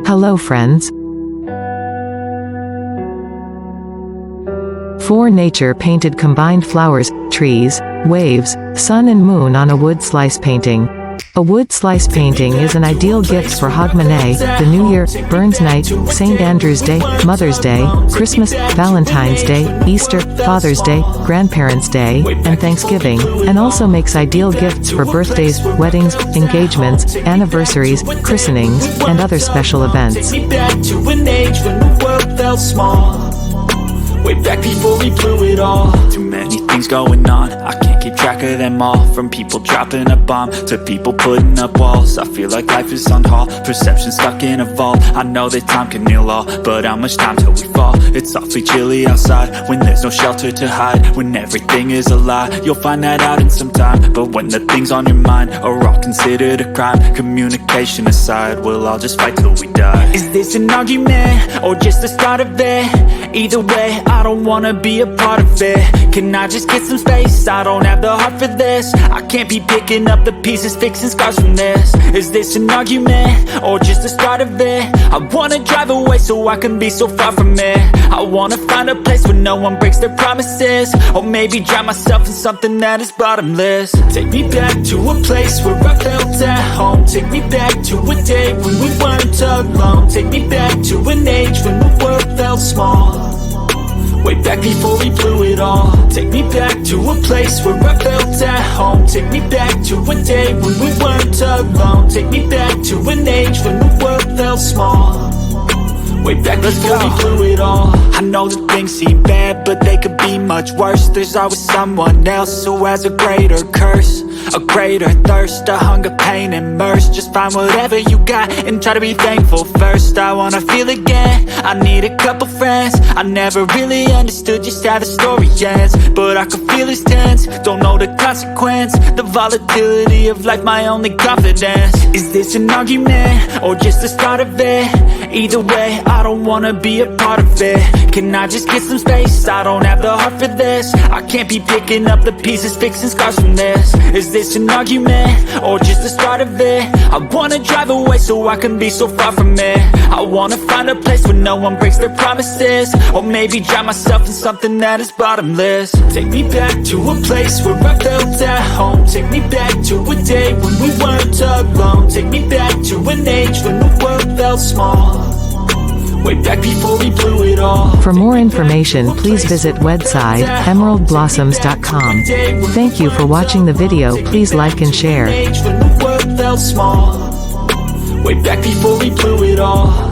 Hello friends. Four nature-painted combined flowers, trees, waves, sun and moon on a wood slice painting. A wood slice painting is an ideal gift for Hogmanay, the New Year, Burns Night, St. Andrew's Day, Mother's Day, Christmas, Valentine's Day, Easter, Father's Day, Grandparents' Day, and Thanksgiving, and also makes ideal gifts for birthdays, weddings, engagements, anniversaries, christenings, and other special events. Way back before we blew it all. Too many things going on, I can't keep track of them all. From people dropping a bomb to people putting up walls. I feel like life is on hold, perception stuck in a vault. I know that time can heal all, but how much time till we fall? It's awfully chilly outside, when there's no shelter to hide. When everything is a lie, you'll find that out in some time. But when the things on your mind are all considered a crime, communication aside, we'll all just fight till we die. Is this an argument, or just the start of it? Either way, I don't wanna be a part of it. Can I just get some space? I don't have the heart for this. I can't be picking up the pieces, fixing scars from this. Is this an argument, or just the start of it? I wanna drive away so I can be so far from it. I wanna find a place where no one breaks their promises. Or maybe drown myself in something that is bottomless. Take me back to a place where I felt at home. Take me back to a day when we weren't alone. Take me back to an age when the world felt small. Way back before we blew it all. Take me back to a place where I felt at home. Take me back to a day when we weren't alone. Take me back to an age when the world felt small. Way back before we blew it all. I know that things seem bad, but they could be much worse. There's always someone else who has a greater curse, a greater thirst, a hunger, pain, and mercy. Just find whatever you got and try to be thankful first. I wanna feel again, I need a couple friends. I never really understood just how the story ends, but I can feel it's tense, don't know the consequence. The volatility of life, my only confidence. Is this an argument, or just the start of it? Either way, I don't wanna be a part of it. Can I just get some space? I don't have the heart for this. I can't be picking up the pieces, fixing scars from this. Is this an argument, or just the start of it? I wanna drive away so I can be so far from it. I wanna find a place where no one breaks their promises. Or maybe drown myself in something that is bottomless. Take me back to a place where I felt at home. Take me back to a day when we weren't alone. Take me back to an age when the world felt small. Way back before we blew it all. For more information, please visit website emeraldblossoms.com. Thank you for watching the video. Please like and share. Way back before we blew it all.